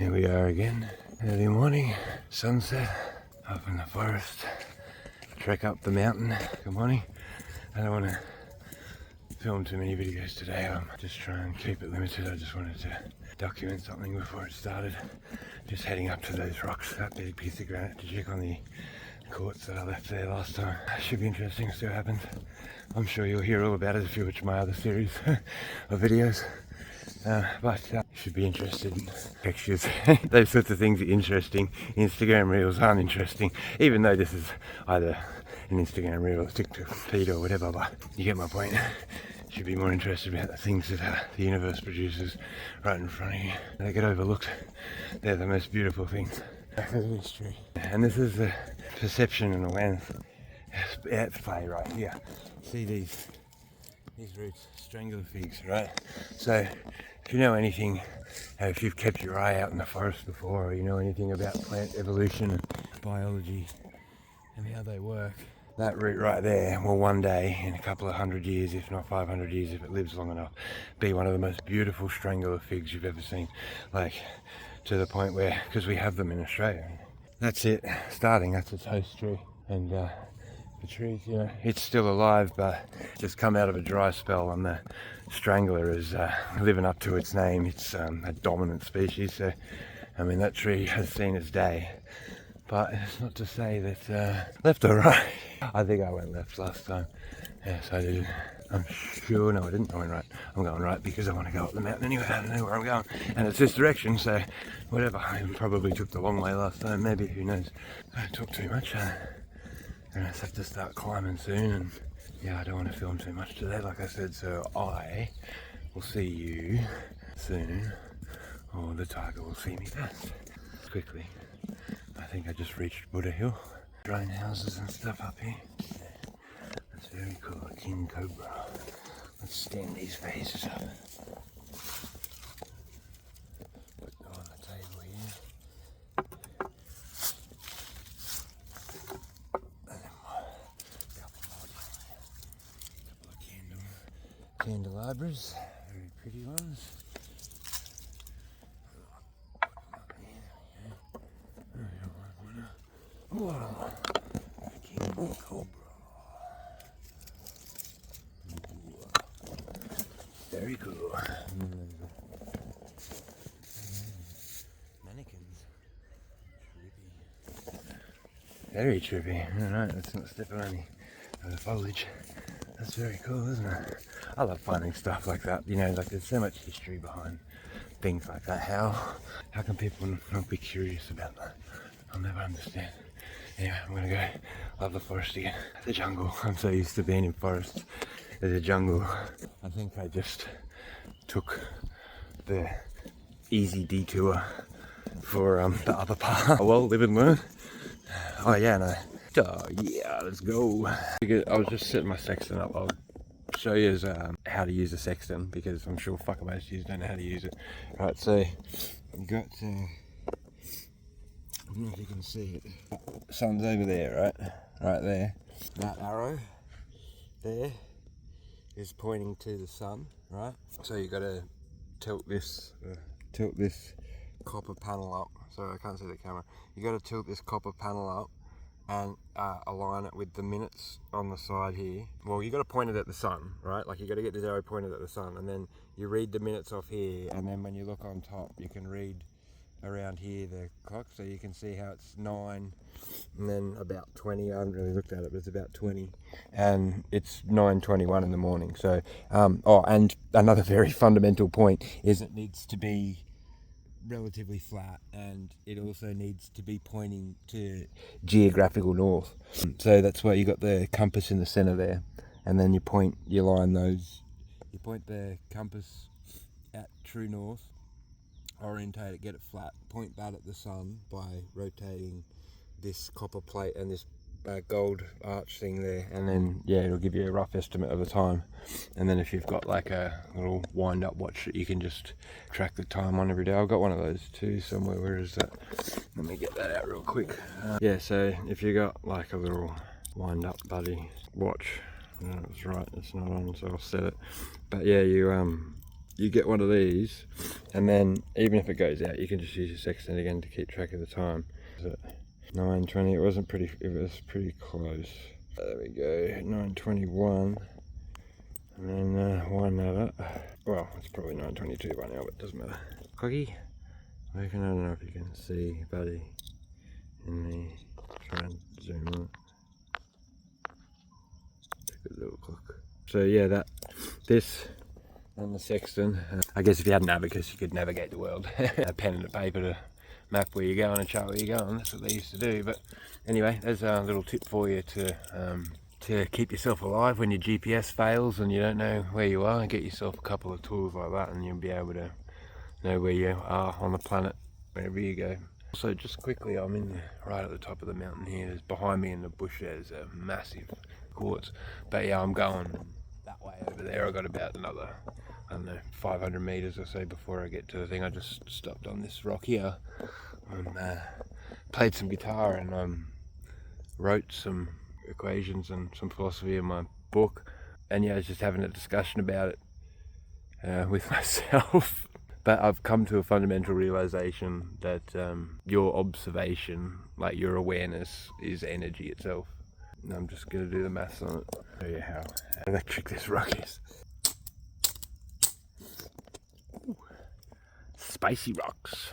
Here we are again, early morning, sunset, up in the forest, trek up the mountain. Good morning. I don't want to film too many videos today. I'm just trying to keep it limited. I just wanted to document something before it started. Just heading up to those rocks, that big piece of granite, to check on the quartz that I left there last time. Should be interesting to see what happens. I'm sure you'll hear all about it if you watch my other series of videos. But you should be interested in textures. Those sorts of things are interesting. Instagram reels aren't interesting, even though this is either an Instagram reel or TikTok feed or whatever, but you get my point. You should be more interested about the things that the universe produces right in front of you. They get overlooked. They're the most beautiful things. History. And this is the perception and awareness at play right here. See these roots, strangular figs, right? So if you know anything, if you've kept your eye out in the forest before, or you know anything about plant evolution and biology and how they work, that root right there will one day, in a couple of 100 years, if not 500 years, if it lives long enough, be one of the most beautiful strangular figs you've ever seen. Like, to the point where, because we have them in Australia. That's it, starting, that's its host tree. And the trees, you know, it's still alive, but just come out of a dry spell, and the strangler is living up to its name. It's a dominant species, so I mean that tree has seen its day. But it's not to say that left or right. I think I went left last time. Yes, I did. I'm sure. No, I didn't. I went right. I'm going right because I want to go up the mountain anyway. I don't know where I'm going, and it's this direction, so whatever. I probably took the long way last time. Maybe, who knows? I don't talk too much. And I just have to start climbing soon, and yeah, I don't want to film too much today, like I said, so I will see you soon, or the tiger will see me first. Quickly, I think I just reached Buddha Hill. Drone houses and stuff up here. That's very cool, a king cobra. Let's stand these faces up. Put them on the table here. Candelabras, very pretty ones. Whoa, king cobra. Very cool. Mannequins. Trippy. Very trippy. Alright, let's not step on any of the foliage. That's very cool, isn't it? I love finding stuff like that. You know, like there's so much history behind things like that. How can people not be curious about that? I'll never understand. Anyway, I'm gonna go. Love the forest again. The jungle. I'm so used to being in forests. There's a jungle. I think I just took the easy detour for the other part. Well, live and learn. Oh yeah, no. Oh yeah, let's go. I was just setting my sextant up. I'll show you how to use a sextant, because I'm sure fucking most of you don't know how to use it. Right, so I've got, I don't know if you can see it. Sun's over there, right there. That arrow there is pointing to the sun, right? So you got to tilt this copper panel up. Sorry, I can't see the camera. You got to tilt this copper panel up and align it with the minutes on the side here. Well, you got to point it at the sun, right? Like you got to get this arrow pointed at the sun, and then you read the minutes off here, and then when you look on top, you can read around here the clock, so you can see how it's 9 and then about 20. I haven't really looked at it, but it's about 20, and it's 9:21 in the morning. So and another very fundamental point is it needs to be relatively flat, and it also needs to be pointing to geographical north. So that's why you got the compass in the center there, and then you point the compass at true north, orientate it, get it flat, point that at the sun by rotating this copper plate and this gold arch thing there, and then yeah, it'll give you a rough estimate of the time. And then if you've got like a little wind up watch that you can just track the time on every day. I've got one of those too somewhere. Where is that? Let me get that out real quick. Yeah, so if you got like a little wind up buddy watch, no, it's right, it's not on, so I'll set it. But yeah, you you get one of these, and then even if it goes out, you can just use your sextant again to keep track of the time. Is it 9:20? It was pretty close. There we go, 9:21, and then wind that up. Well, it's probably 9:22 by now, but it doesn't matter. Coggy, I don't know if you can see, buddy, in the, try and zoom on it. It's a good little clock. So yeah, this and the sextant. I guess if you had an abacus, you could navigate the world. A pen and a paper to map where you're going and chart where you're going. That's what they used to do. But anyway, there's a little tip for you to keep yourself alive when your GPS fails and you don't know where you are. Get yourself a couple of tools like that, and you'll be able to know where you are on the planet wherever you go. So just quickly, I'm right at the top of the mountain here. There's behind me in the bush there's a massive quartz. But yeah, I'm going that way over there. I've got about another, I don't know, 500 meters or so before I get to the thing. I just stopped on this rock here and played some guitar and wrote some equations and some philosophy in my book. And yeah, I was just having a discussion about it with myself. But I've come to a fundamental realization that your observation, like your awareness, is energy itself. And I'm just going to do the maths on it. Show you how electric this rock is. Ooh. Spicy rocks.